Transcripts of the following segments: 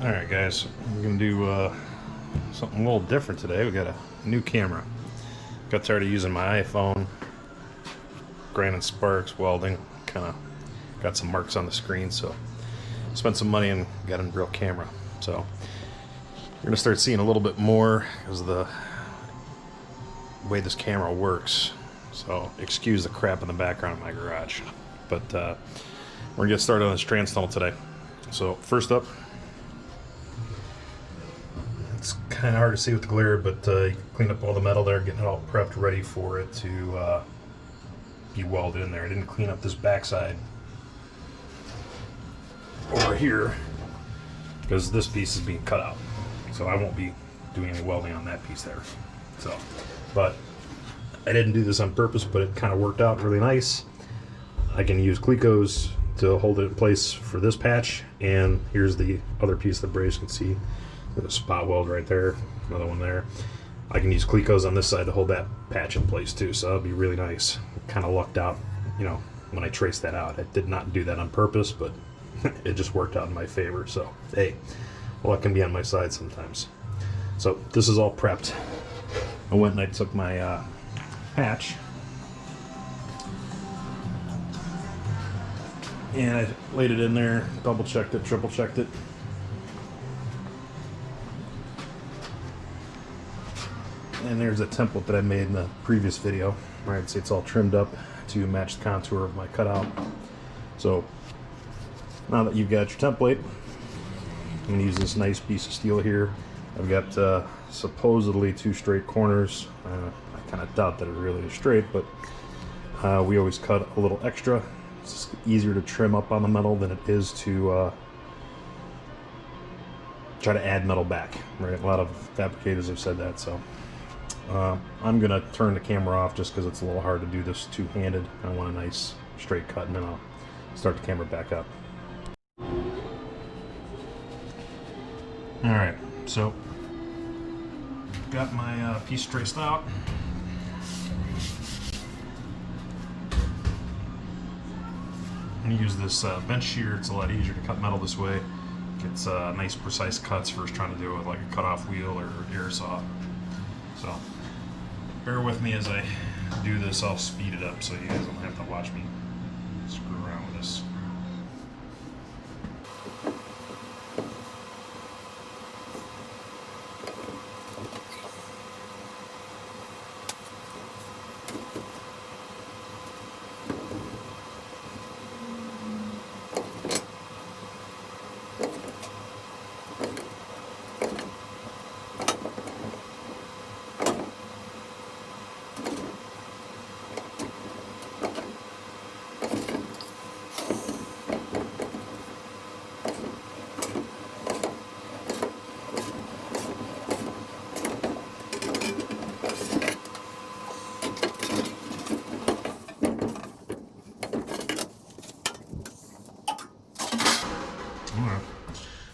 Alright guys, we're going to do something a little different today. We got a new camera. Got tired of using my iPhone, grinding sparks, welding, kind of got some marks on the screen, so spent some money and got a real camera. So you're going to start seeing a little bit more because of the way this camera works. So excuse the crap in the background of my garage. But we're going to get started on this trans tunnel today. So first up, it's kind of hard to see with the glare, but you clean up all the metal there, getting it all prepped, ready for it to be welded in there. I didn't clean up this backside over here because this piece is being cut out, so I won't be doing any welding on that piece there. So, but I didn't do this on purpose, but it kind of worked out really nice. I can use Clecos to hold it in place for this patch, and here's the other piece that brace can see. There's a spot weld right there, another one there. I can use Clecos on this side to hold that patch in place too, so that'll be really nice. Kind of lucked out, you know, when I traced that out. I did not do that on purpose, but it just worked out in my favor. So hey, luck can be on my side sometimes. So this is all prepped. I went and I took my patch and I laid it in there, double checked it, triple checked it. And there's a template that I made in the previous video. Right, see, it's all trimmed up to match the contour of my cutout. So now that you've got your template, I'm going to use this nice piece of steel here. I've got supposedly 2 straight corners. I kind of doubt that it really is straight, but we always cut a little extra. It's easier to trim up on the metal than it is to try to add metal back. Right, a lot of fabricators have said that. So I'm going to turn the camera off just because it's a little hard to do this two-handed. I want a nice straight cut, and then I'll start the camera back up. Alright, so got my piece traced out. I'm going to use this bench shear. It's a lot easier to cut metal this way. Gets nice precise cuts versus trying to do it with like a cutoff wheel or air saw. So bear with me as I do this. I'll speed it up so you guys don't have to watch me screw around with this.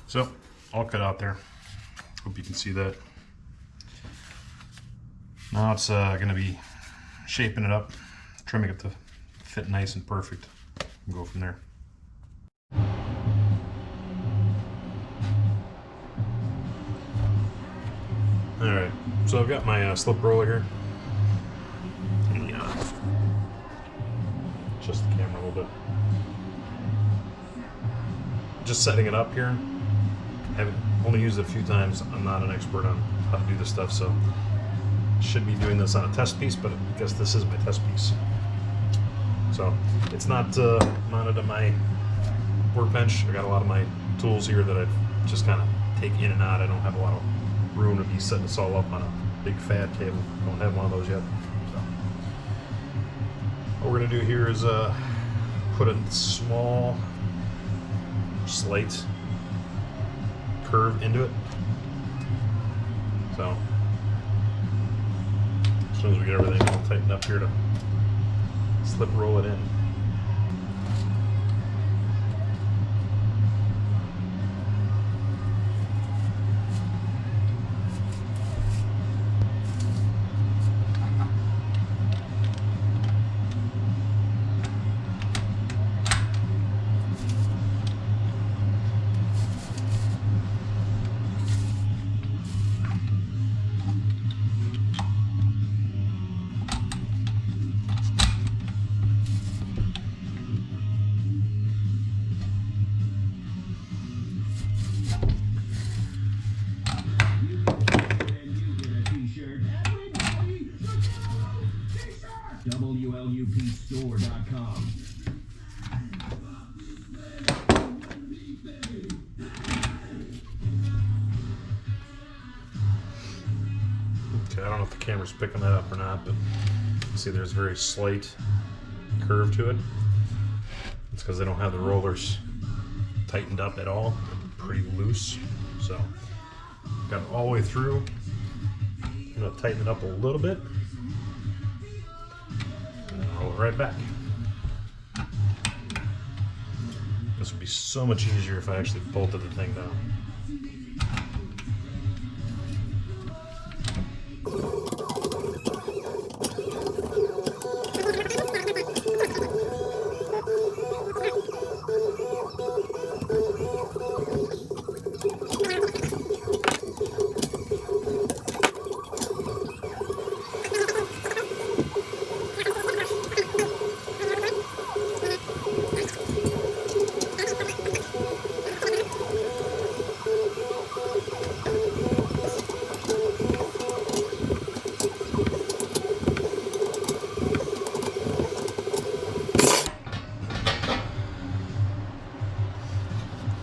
So, all cut out there. Hope you can see that. Now it's going to be shaping it up, trimming it to fit nice and perfect, and go from there. Alright, so I've got my slip roller here. Let me adjust the camera a little bit. Just setting it up here. I've only used it a few times. I'm not an expert on how to do this stuff, so should be doing this on a test piece, but I guess this is my test piece. So it's not mounted on my workbench. I got a lot of my tools here that I just kind of take in and out. I don't have a lot of room to be setting this all up on a big fat table. Don't have one of those yet. So what we're gonna do here is put a small slight curve into it. So as soon as we get everything all tightened up here to slip roll it in. fabricatingstore.com. Okay, I don't know if the camera's picking that up or not, but see there's a very slight curve to it. It's because they don't have the rollers tightened up at all. They're pretty loose. So got it all the way through. I'm going to tighten it up a little bit and then roll it right back. This would be so much easier if I actually bolted the thing down.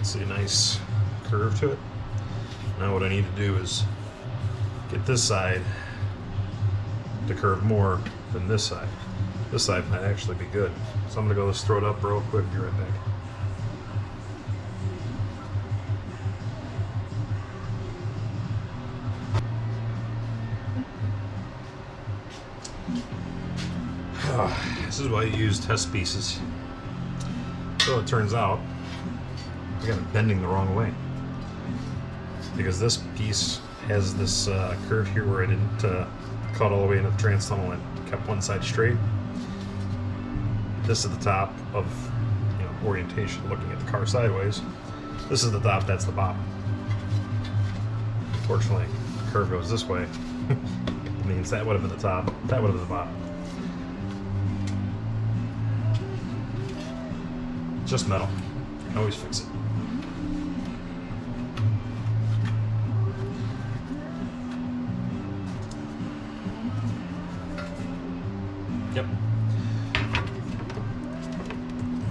See a nice curve to it. Now what I need to do is get this side to curve more than this side. This side might actually be good. So I'm gonna go just throw it up real quick, be right back. This is why you use test pieces. So it turns out I got it bending the wrong way, because this piece has this curve here where I didn't cut all the way into the trans tunnel and kept one side straight. This is the top of, orientation, looking at the car sideways. This is the top, that's the bottom. Unfortunately, the curve goes this way. It means that would have been the top, that would have been the bottom. Just metal. You can always fix it. Yep.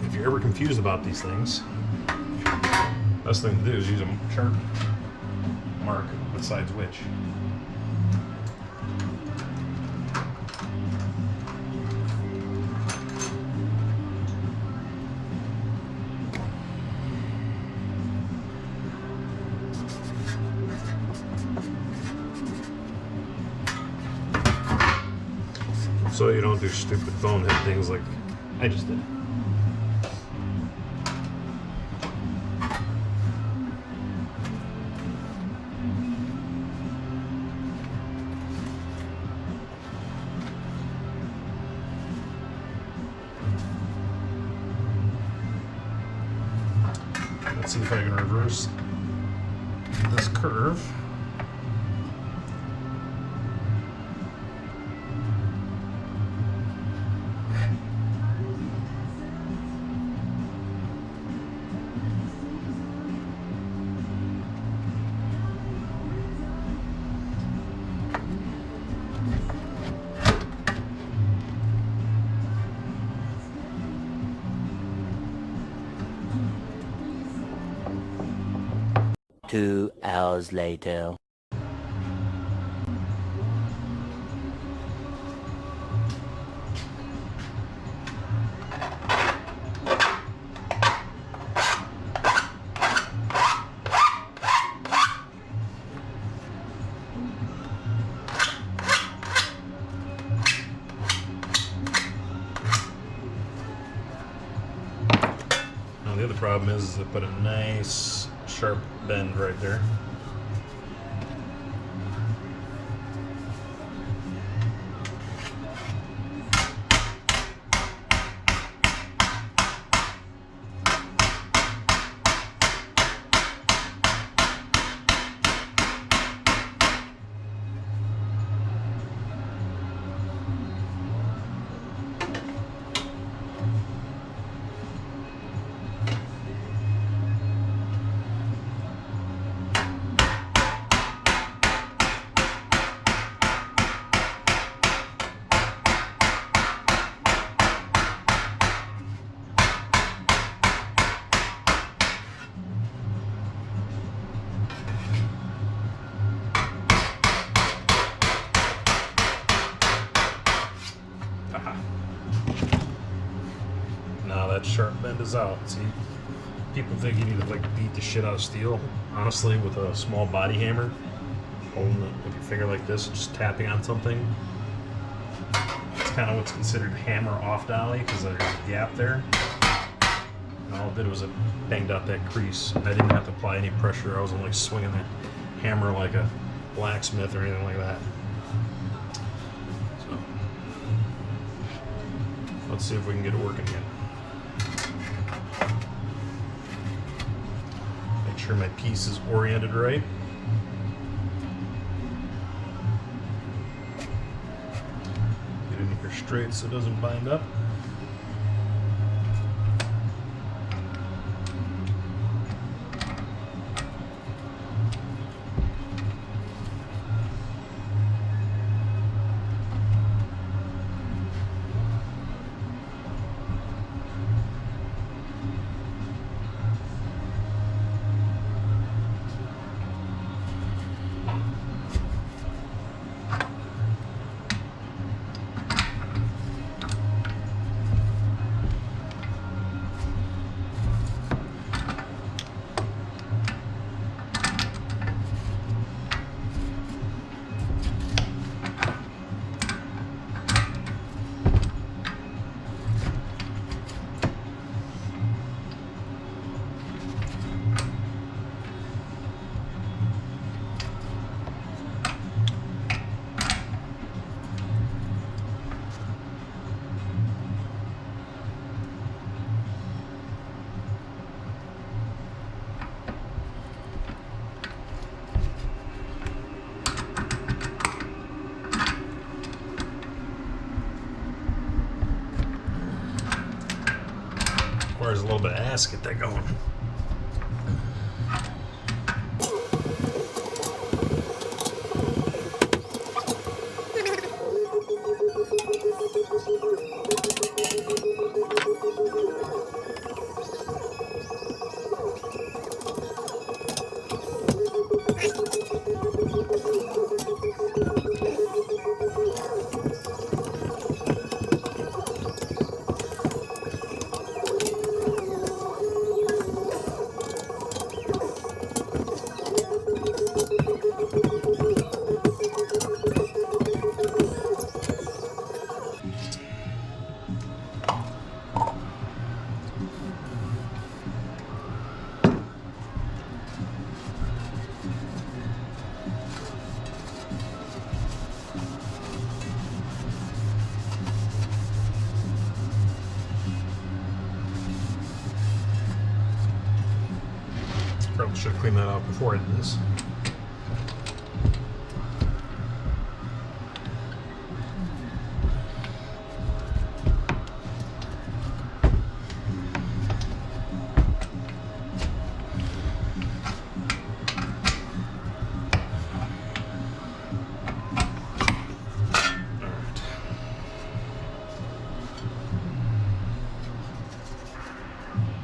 If you're ever confused about these things, best thing to do is use a sharp mark what side's which. So you don't do stupid bonehead things like I just did. Let's see if I can reverse this curve. Two hours later. Now the other problem is I put a nice sharp bend right there. sharp bend is out. See, people think you need to like beat the shit out of steel. Honestly, with a small body hammer, holding it with your finger like this, just tapping on something, it's kind of what's considered hammer off dolly because there's a gap there. And all it did was it banged out that crease. I didn't have to apply any pressure. I wasn't like swinging that hammer like a blacksmith or anything like that. So let's see if we can get it working again. Make sure my piece is oriented right. Get it in here straight so it doesn't bind up. Requires a little bit of ass to get that going. Probably should have cleaned that out before I did this.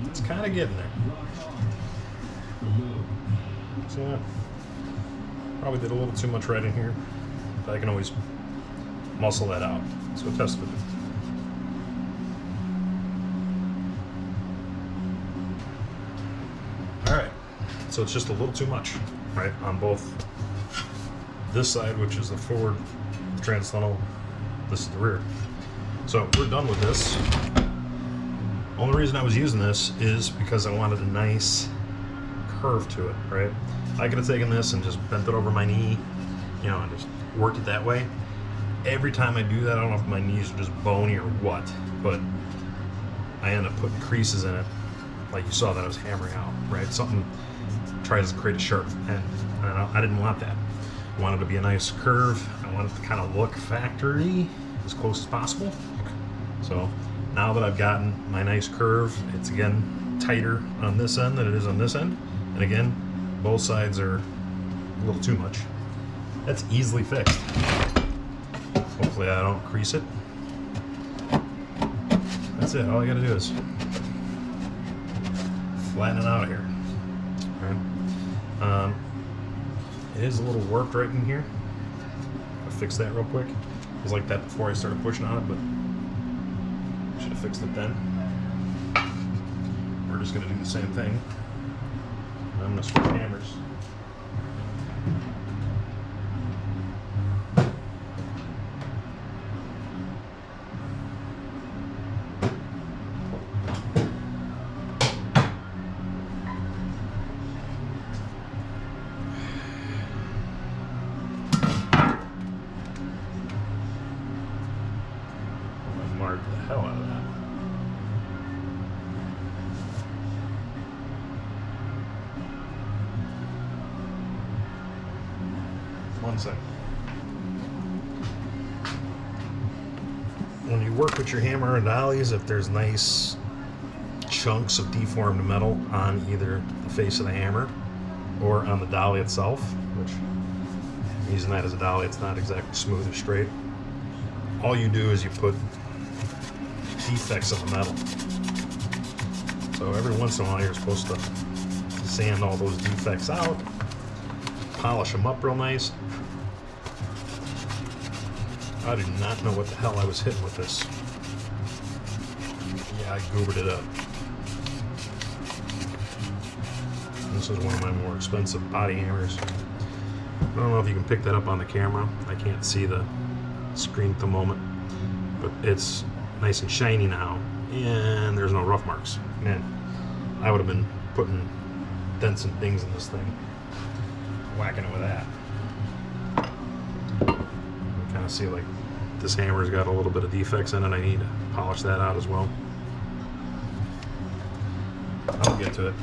It's kind of getting there. So yeah, probably did a little too much right in here, but I can always muscle that out. So we'll test with it. Alright, so it's just a little too much, right, on both this side, which is the forward trans tunnel, this is the rear. So we're done with this. Only reason I was using this is because I wanted a nice curve to it, right? I could have taken this and just bent it over my knee, you know, and just worked it that way. Every time I do that, I don't know if my knees are just bony or what, but I end up putting creases in it, like you saw that I was hammering out, right? Something tries to create a sharp end, and I didn't want that. I wanted it to be a nice curve. I wanted it to kind of look factory as close as possible. So now that I've gotten my nice curve, it's again tighter on this end than it is on this end. And again, both sides are a little too much. That's easily fixed. Hopefully I don't crease it. That's it, all I gotta do is flatten it out here. All right. It is a little warped right in here. I'll fix that real quick. It was like that before I started pushing on it, but I should have fixed it then. we're just going to do the same thing. I'm going to switch hammers. Mark the hell out of that. One second. When you work with your hammer and dollies, if there's nice chunks of deformed metal on either the face of the hammer or on the dolly itself, which I'm using that as a dolly, it's not exactly smooth or straight. All you do is you put defects of the metal. So every once in a while you're supposed to sand all those defects out, polish them up real nice. I do not know what the hell I was hitting with this. Yeah, I goobered it up. This is one of my more expensive body hammers. I don't know if you can pick that up on the camera. I can't see the screen at the moment, but it's nice and shiny now, and there's no rough marks. Man, I would have been putting dents and dings in this thing, whacking it with that. You kind of see like this hammer's got a little bit of defects in it. I need to polish that out as well. I'll get to it.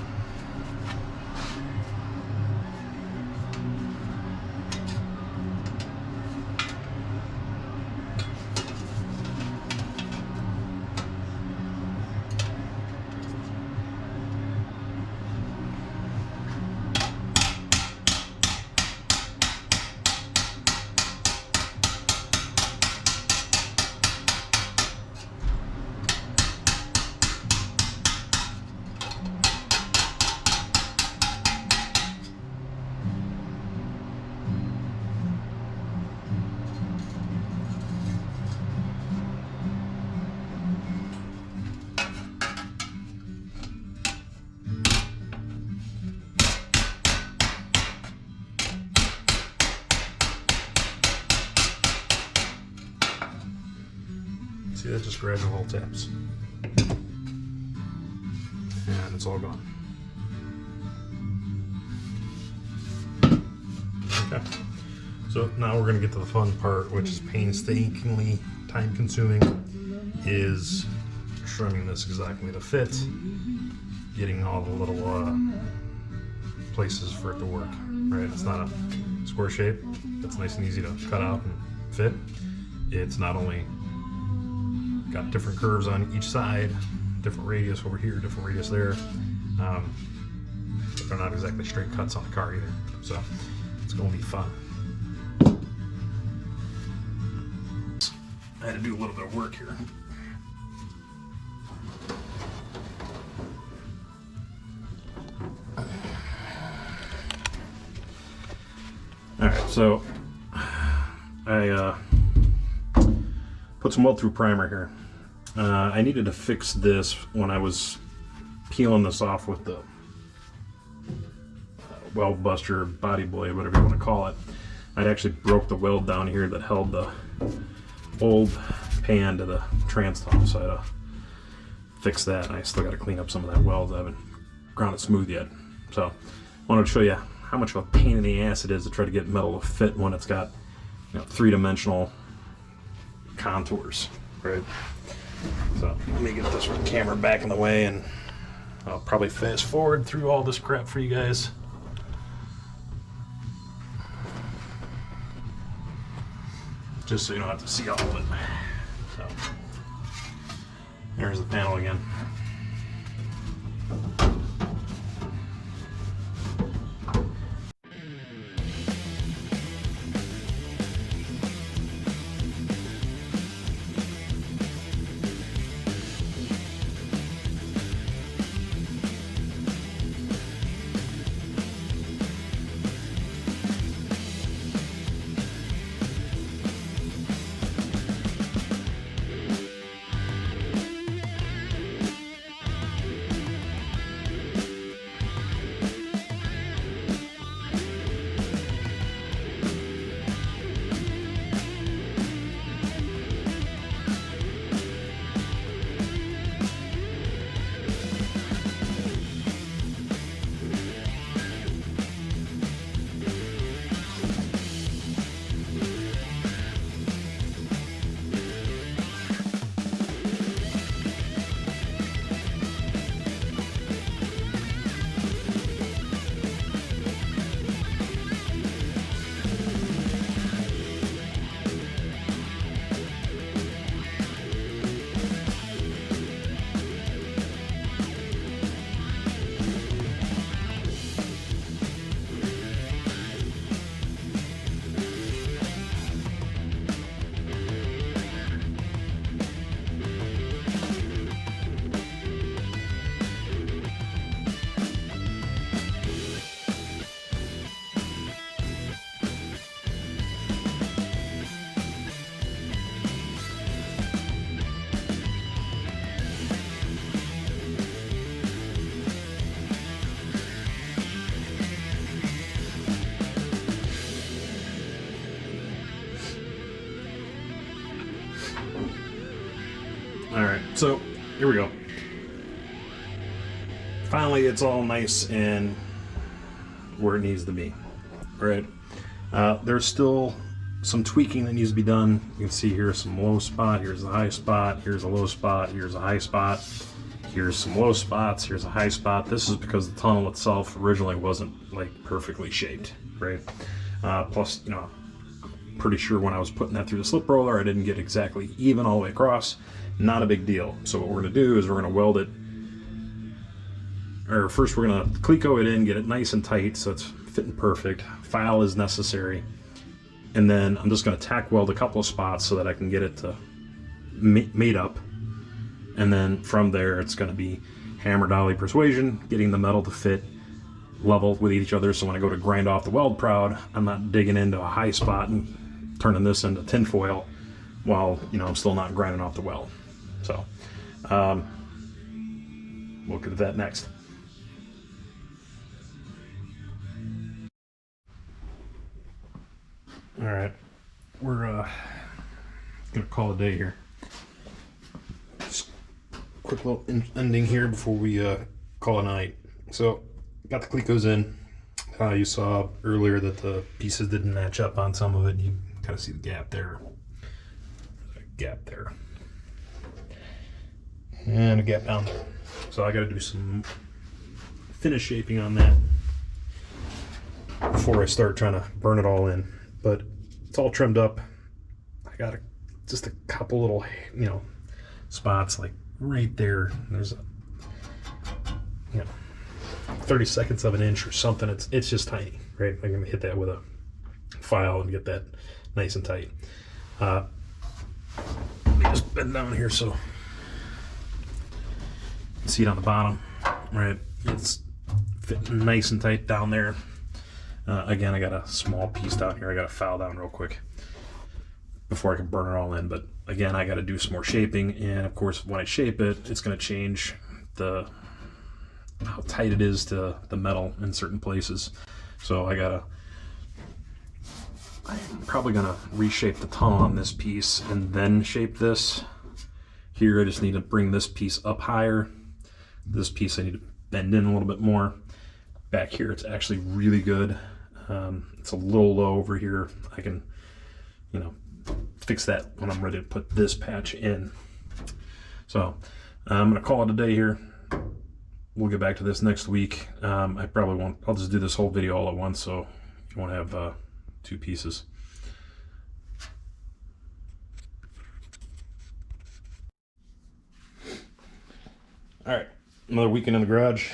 See, that just gradual hole taps. And it's all gone. Okay. So now we're going to get to the fun part, which is painstakingly time-consuming, is trimming this exactly to fit, getting all the little places for it to work. Right? It's not a square shape. It's nice and easy to cut out and fit. It's not only got different curves on each side, different radius over here, different radius there, but they're not exactly straight cuts on the car either. So it's going to be fun. I had to do a little bit of work here. Alright, so I put some weld through primer here. I needed to fix this when I was peeling this off with the weld buster, body blade, whatever you want to call it. I'd actually broke the weld down here that held the old pan to the transtop, so I had to fix that, and I still got to clean up some of that weld. I haven't ground it smooth yet. So I wanted to show you how much of a pain in the ass it is to try to get metal to fit when it's got, you know, three-dimensional contours, right? So let me get this camera back in the way, and I'll probably fast forward through all this crap for you guys. Just so you don't have to see all of it. So there's the panel again. So here we go. Finally, it's all nice and where it needs to be, right? There's still some tweaking that needs to be done. You can see here's some low spot, here's a high spot, here's a low spot, here's a high spot, here's some low spots, here's a high spot. This is because the tunnel itself originally wasn't like perfectly shaped, right? Plus, you know, I'm pretty sure when I was putting that through the slip roller, I didn't get exactly even all the way across. Not a big deal. So what we're gonna do is we're gonna weld it, or first we're gonna Cleco it in, get it nice and tight so it's fitting perfect. File is necessary. And then I'm just gonna tack weld a couple of spots so that I can get it to mate up. And then from there, it's gonna be hammer dolly persuasion, getting the metal to fit level with each other. So when I go to grind off the weld proud, I'm not digging into a high spot and turning this into tinfoil while, you know, I'm still not grinding off the weld. So we'll get to that next. All right, we're gonna call it a day here. Just quick little ending here before we call it a night. So got the Clecos in. You saw earlier that the pieces didn't match up on some of it. You kind of see the gap there. There's a gap there. And a gap down there. So I got to do some finish shaping on that before I start trying to burn it all in. But it's all trimmed up. I got just a couple little, you know, spots like right there. There's a, you know, 30 seconds of an inch or something. It's just tiny, right? I'm gonna hit that with a file and get that nice and tight. Let me just bend down here so you can see it on the bottom, right? It's fitting nice and tight down there. Again, I got a small piece down here I got to file down real quick before I can burn it all in. But again, I got to do some more shaping, and of course when I shape it, it's going to change how tight it is to the metal in certain places. So I'm probably going to reshape the tunnel on this piece and then shape this. Here I just need to bring this piece up higher. This piece I need to bend in a little bit more. Back here it's actually really good. It's a little low over here. I can, you know, fix that when I'm ready to put this patch in. So I'm gonna call it a day here. We'll get back to this next week. I probably won't, I'll just do this whole video all at once so you won't have two pieces. All right, another weekend in the garage.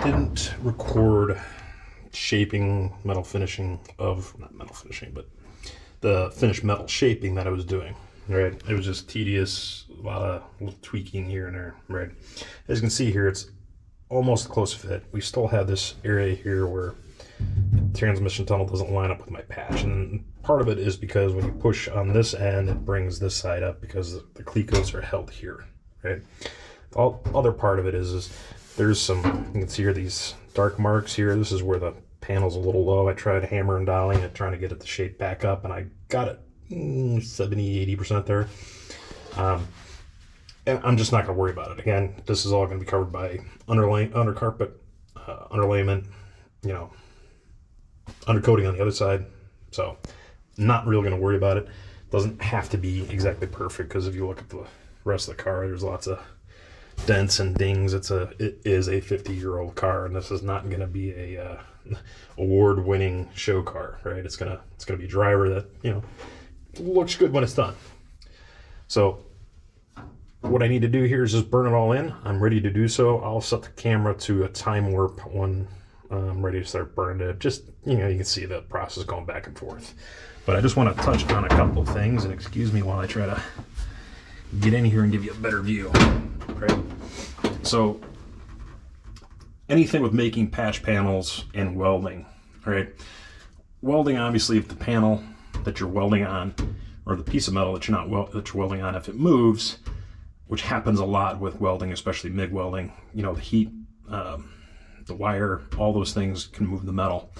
Didn't record shaping, metal finishing of, not metal finishing, but the finished metal shaping that I was doing, right? It was just tedious, a lot of little tweaking here and there, right? As you can see here, it's almost a close fit. We still have this area here where the transmission tunnel doesn't line up with my patch. And part of it is because when you push on this end, it brings this side up because the Clecos are held here, right? The other part of it is there's some, you can see here these dark marks here. This is where the panel's a little low. I tried hammer and dollying it, trying to get it to shape back up, and I got it 70-80% there. And I'm just not going to worry about it. Again, this is all going to be covered by undercarpet, underlayment, you know, undercoating on the other side. So not really going to worry about it. Doesn't have to be exactly perfect, because if you look at the rest of the car, there's lots of dents and dings. It is a 50-year-old car, and this is not going to be a award-winning show car, right? It's gonna be a driver that, you know, looks good when it's done. So what I need to do here is just burn it all in. I'm ready to do so. I'll set the camera to a time warp when I'm ready to start burning it. Just, you know, you can see the process going back and forth. But I just want to touch on a couple of things, and excuse me while I try to get in here and give you a better view, right? So anything with making patch panels and welding, right? Welding, obviously, if the panel that you're welding on, or the piece of metal that you're welding on, if it moves, which happens a lot with welding, especially MIG welding, you know, the heat, the wire, all those things can move the metal.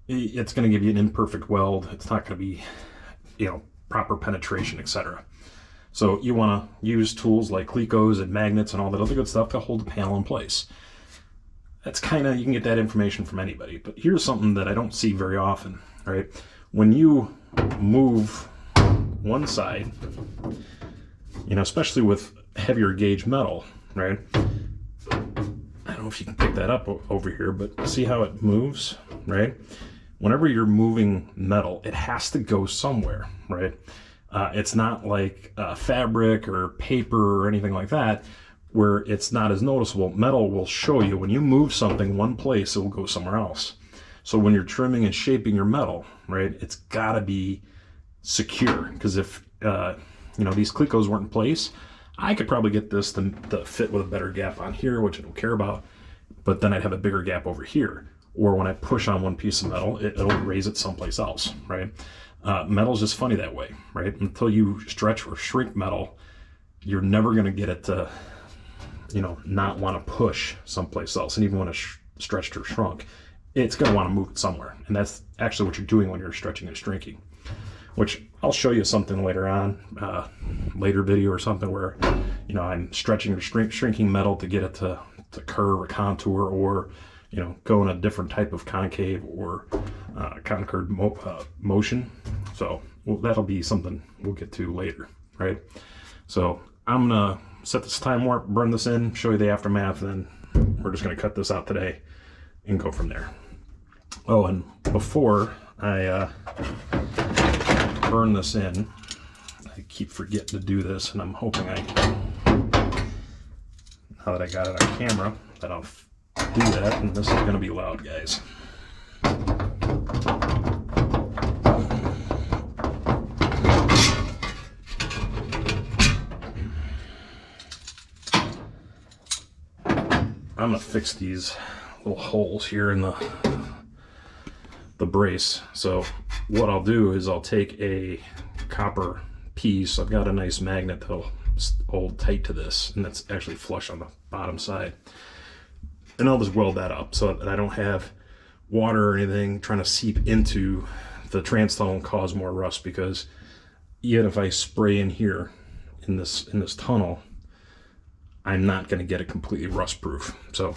It's going to give you an imperfect weld. It's not going to be, you know, proper penetration, etc. So you want to use tools like Clecos and magnets and all that other good stuff to hold the panel in place. That's kind of, you can get that information from anybody, but here's something that I don't see very often, right? When you move one side, you know, especially with heavier gauge metal, right? I don't know if you can pick that up over here, but see how it moves, right? Whenever you're moving metal, it has to go somewhere, right? It's not like fabric or paper or anything like that, where it's not as noticeable. Metal will show you when you move something one place, it will go somewhere else. So when you're trimming and shaping your metal, right, it's got to be secure. Because if you know, these Clecos weren't in place, I could probably get this to fit with a better gap on here, which I don't care about, but then I'd have a bigger gap over here. Or when I push on one piece of metal, it'll raise it someplace else, right? Metal's just funny that way, right? Until you stretch or shrink metal, you're never going to get it to, you know, not want to push someplace else. And even when it's stretched or shrunk, it's going to want to move it somewhere. And that's actually what you're doing when you're stretching and shrinking, which I'll show you something later on, later video or something where, you know, I'm stretching or shrinking metal to get it to curve or contour, or, you know, go in a different type of concave or concord motion. So that'll be something we'll get to later, right? So I'm gonna set this time warp, burn this in, show you the aftermath, and then we're just gonna cut this out today and go from there. Oh, and before I burn this in, I keep forgetting to do this, and I'm hoping now that I got it on camera, that I'll do that, and this is going to be loud, guys. I'm going to fix these little holes here in the brace. So what I'll do is I'll take a copper piece. I've got a nice magnet that'll hold tight to this, and that's actually flush on the bottom side. And I'll just weld that up so that I don't have water or anything trying to seep into the transtunnel and cause more rust, because even if I spray in here in this tunnel, I'm not going to get it completely rust proof. So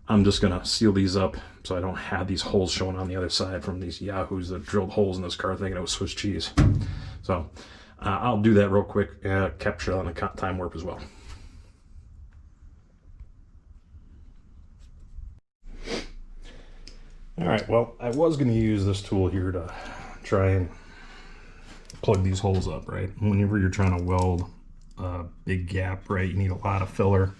I'm just going to seal these up so I don't have these holes showing on the other side from these yahoos that drilled holes in this car thinking it was Swiss cheese. So I'll do that real quick, capture it on the time warp as well. All right, well, I was going to use this tool here to try and plug these holes up, right? Whenever you're trying to weld a big gap, right, you need a lot of filler.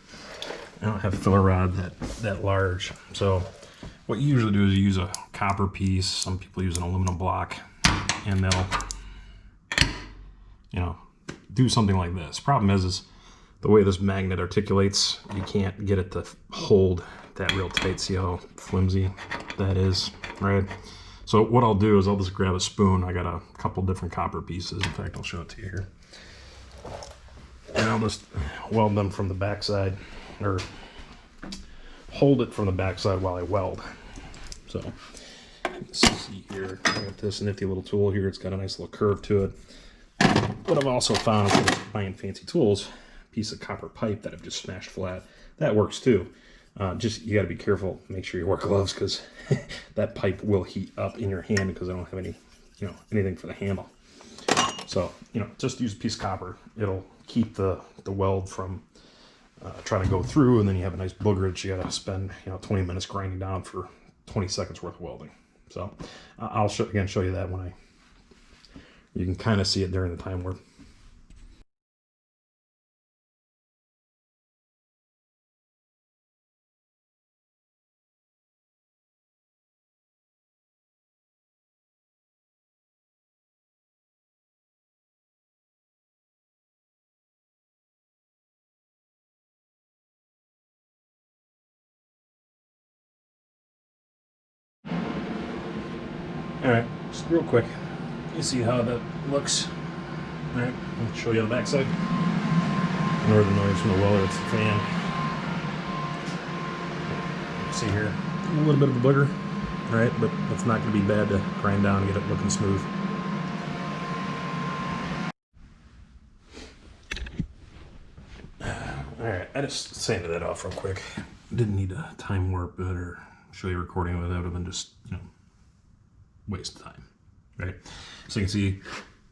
I don't have a filler rod that large. So what you usually do is you use a copper piece. Some people use an aluminum block, and they'll, you know, do something like this. Problem is the way this magnet articulates, you can't get it to hold that real tight. See how flimsy that is, right? So what I'll do is I'll just grab a spoon. I got a couple different copper pieces. In fact, I'll show it to you here. And I'll just weld them from the backside, or hold it from the backside while I weld. So let's see here, I got this nifty little tool here. It's got a nice little curve to it. What I've also found is buying fancy tools, piece of copper pipe that I've just smashed flat. That works too. Just, you got to be careful, make sure you wear gloves, because that pipe will heat up in your hand, because I don't have any, you know, anything for the handle. So, you know, just use a piece of copper. It'll keep the weld from trying to go through, and then you have a nice booger that you got to spend, you know, 20 minutes grinding down for 20 seconds worth of welding. So I'll show you that when you can kind of see it during the time warp. All right, just real quick, you see how that looks. All right, I'll show you on the back side. Ignore the noise from the welder, it's the fan. See here, a little bit of a booger, all right, but it's not going to be bad to grind down and get it looking smooth. just sanded that off real quick. Didn't need to time warp it or show you recording with it. That would have been just, you know, waste of time, right? So you can see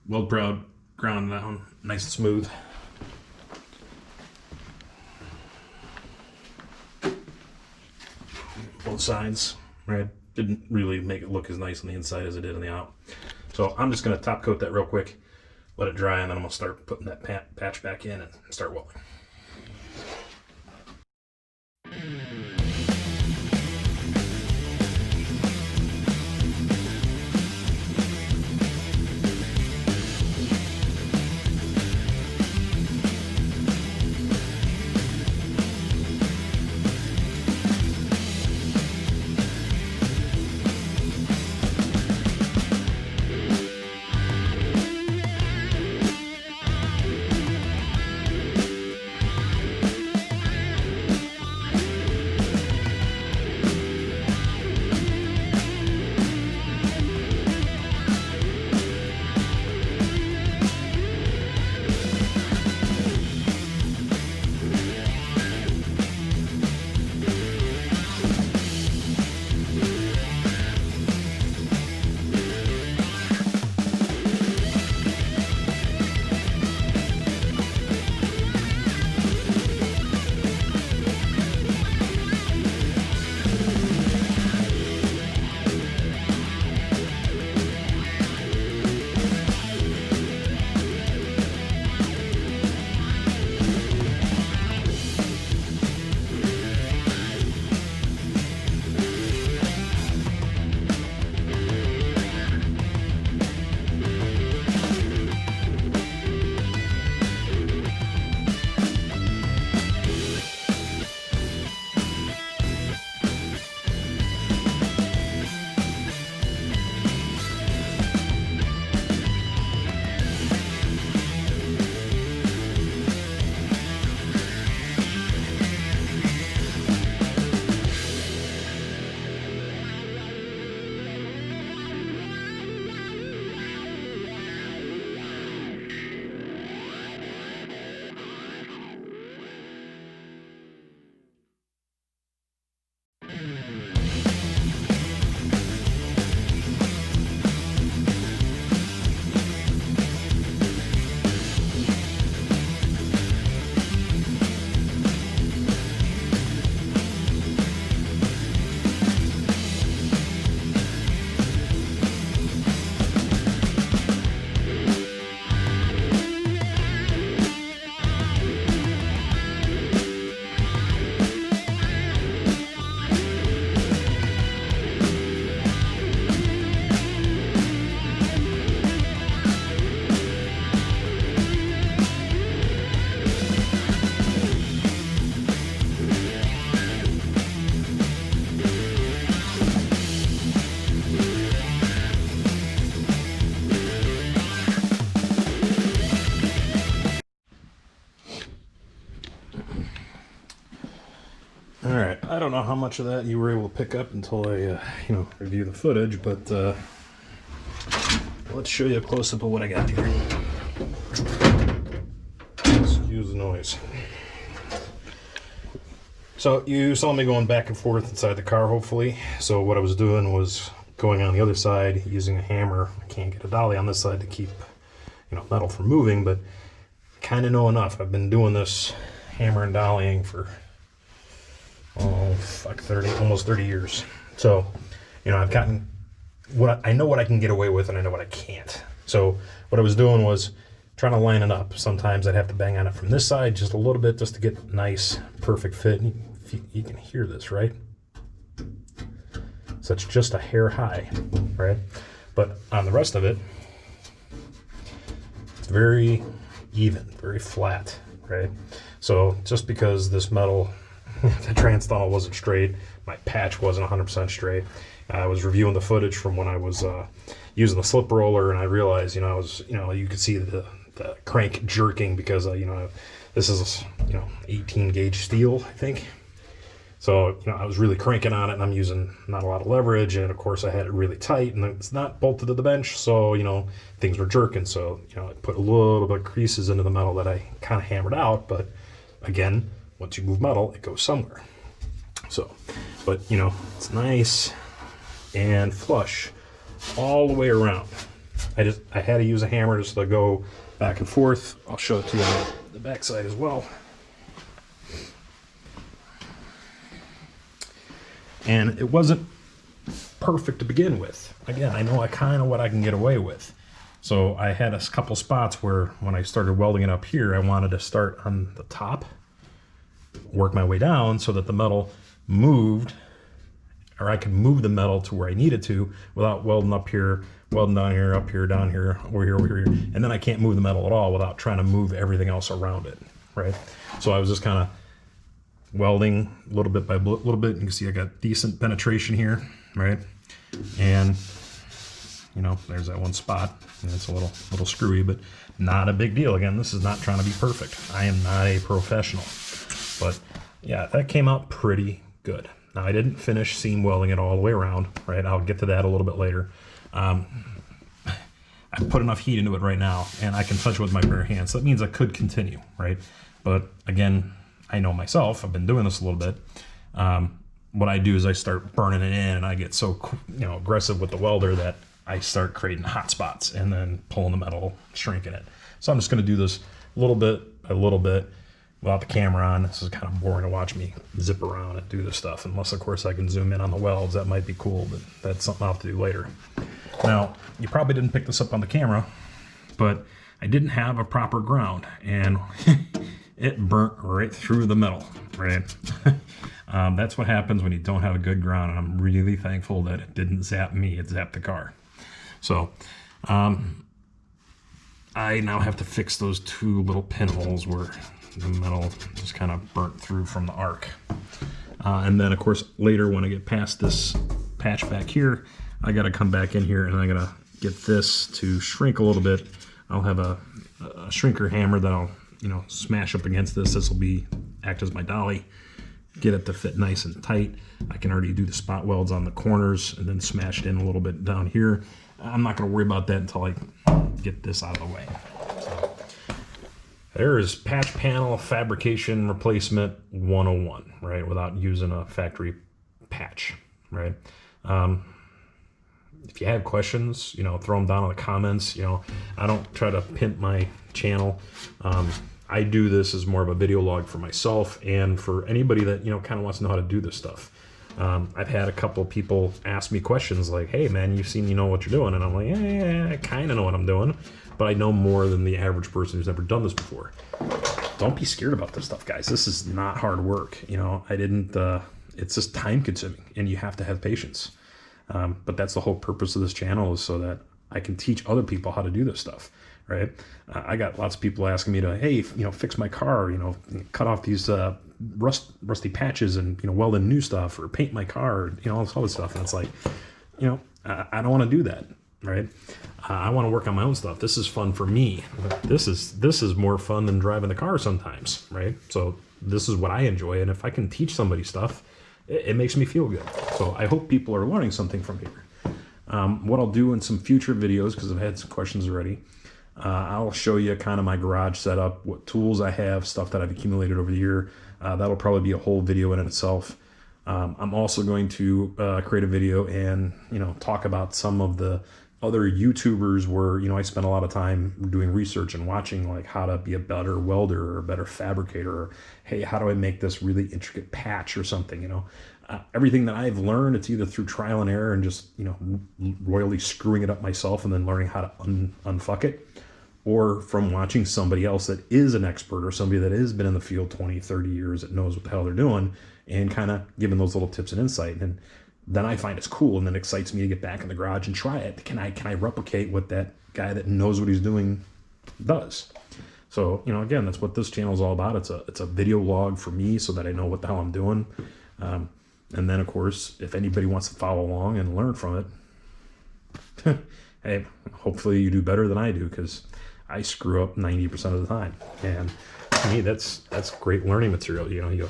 weld proud, ground down, nice and smooth. Both sides, right? Didn't really make it look as nice on the inside as it did on the out. So I'm just going to top coat that real quick, let it dry, and then I'm going to start putting that patch back in and start welding. Alright, I don't know how much of that you were able to pick up until I, review the footage, but let's show you a close-up of what I got here. Excuse the noise. So you saw me going back and forth inside the car, hopefully. So what I was doing was going on the other side using a hammer. I can't get a dolly on this side to keep, metal from moving, but kind of know enough. I've been doing this hammer and dollying for almost 30 years. So, I've gotten I know what I can get away with, and I know what I can't. So what I was doing was trying to line it up. Sometimes I'd have to bang on it from this side just a little bit just to get nice, perfect fit. You can hear this, right? So it's just a hair high, right? But on the rest of it, it's very even, very flat, right? So just because this metal, the trans tunnel wasn't straight, my patch wasn't 100% straight. I was reviewing the footage from when I was using the slip roller, and I realized, you could see the crank jerking because, this is, 18 gauge steel, I think. So, I was really cranking on it, and I'm using not a lot of leverage, and of course I had it really tight, and it's not bolted to the bench, so, things were jerking. So, I put a little bit of creases into the metal that I kind of hammered out, but again, once you move metal, it goes somewhere. So, but you know, it's nice and flush all the way around. I had to use a hammer just to go back and forth. I'll show it to you on the back side as well. And it wasn't perfect to begin with. Again, I know kind of what I can get away with. So I had a couple spots where when I started welding it up here, I wanted to start on the top, work my way down so that the metal moved, or I could move the metal to where I needed to without welding up here, welding down here, up here, down here, over here, over here. And then I can't move the metal at all without trying to move everything else around it, right? So I was just kind of welding a little bit by little bit. You can see I got decent penetration here, right? And you know, there's that one spot. And it's a little screwy, but not a big deal. Again, this is not trying to be perfect. I am not a professional. But yeah, that came out pretty good. Now I didn't finish seam welding it all the way around, right? I'll get to that a little bit later. I put enough heat into it right now, and I can touch it with my bare hands. So that means I could continue, right? But again, I know myself. I've been doing this a little bit. What I do is I start burning it in, and I get so aggressive with the welder that I start creating hot spots and then pulling the metal, shrinking it. So I'm just going to do this little bit by little bit without the camera on. This is kind of boring to watch me zip around and do this stuff, unless of course I can zoom in on the welds. That might be cool, but that's something I'll have to do later. Now, you probably didn't pick this up on the camera, but I didn't have a proper ground, and it burnt right through the metal, right? That's what happens when you don't have a good ground, and I'm really thankful that it didn't zap me, it zapped the car. So, I now have to fix those two little pinholes where the metal just kind of burnt through from the arc. And then, of course, later when I get past this patch back here, I got to come back in here and I got to get this to shrink a little bit. I'll have a shrinker hammer that I'll, smash up against this. This will act as my dolly. Get it to fit nice and tight. I can already do the spot welds on the corners and then smash it in a little bit down here. I'm not going to worry about that until I get this out of the way. So, there is patch panel fabrication replacement 101, right? Without using a factory patch, right? If you have questions, throw them down in the comments. I don't try to pimp my channel. I do this as more of a video log for myself and for anybody that, kind of wants to know how to do this stuff. I've had a couple people ask me questions like, hey man, you seem you know what you're doing. And I'm like, yeah, I kind of know what I'm doing, but I know more than the average person who's never done this before. Don't be scared about this stuff, guys. This is not hard work. It's just time consuming and you have to have patience. But that's the whole purpose of this channel, is so that I can teach other people how to do this stuff, right? I got lots of people asking me to, hey, fix my car, cut off these rusty patches and, weld in new stuff, or paint my car, all this other stuff. And it's like, I don't want to do that, right? I want to work on my own stuff. This is fun for me. This is more fun than driving the car sometimes, right? So this is what I enjoy. And if I can teach somebody stuff, it makes me feel good. So I hope people are learning something from here. What I'll do in some future videos, because I've had some questions already, I'll show you kind of my garage setup, what tools I have, stuff that I've accumulated over the year. That'll probably be a whole video in itself. I'm also going to create a video and talk about some of the other YouTubers where I spend a lot of time doing research and watching, like how to be a better welder or a better fabricator, or hey, how do I make this really intricate patch or something. Everything that I've learned, it's either through trial and error and just royally screwing it up myself and then learning how to unfuck it, or from watching somebody else that is an expert or somebody that has been in the field 20, 30 years that knows what the hell they're doing, and kind of giving those little tips and insight. And then I find it's cool, and then excites me to get back in the garage and try it. Can I replicate what that guy that knows what he's doing does? So, again, that's what this channel is all about. It's a video log for me so that I know what the hell I'm doing. And then, of course, if anybody wants to follow along and learn from it, hey, hopefully you do better than I do, because I screw up 90% of the time. And to me, that's great learning material. You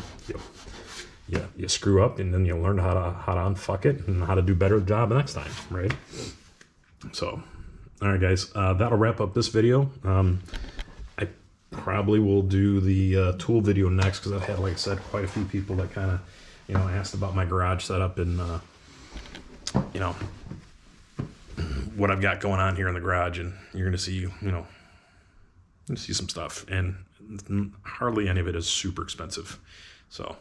screw up, and then you learn how to unfuck it and how to do better job the next time, right? So, all right, guys, that'll wrap up this video. probably will do the tool video next, because I've had, like I said, quite a few people that kind of, you know, asked about my garage setup and, you know, what I've got going on here in the garage, and you're going to see, you know, see some stuff, and hardly any of it is super expensive. So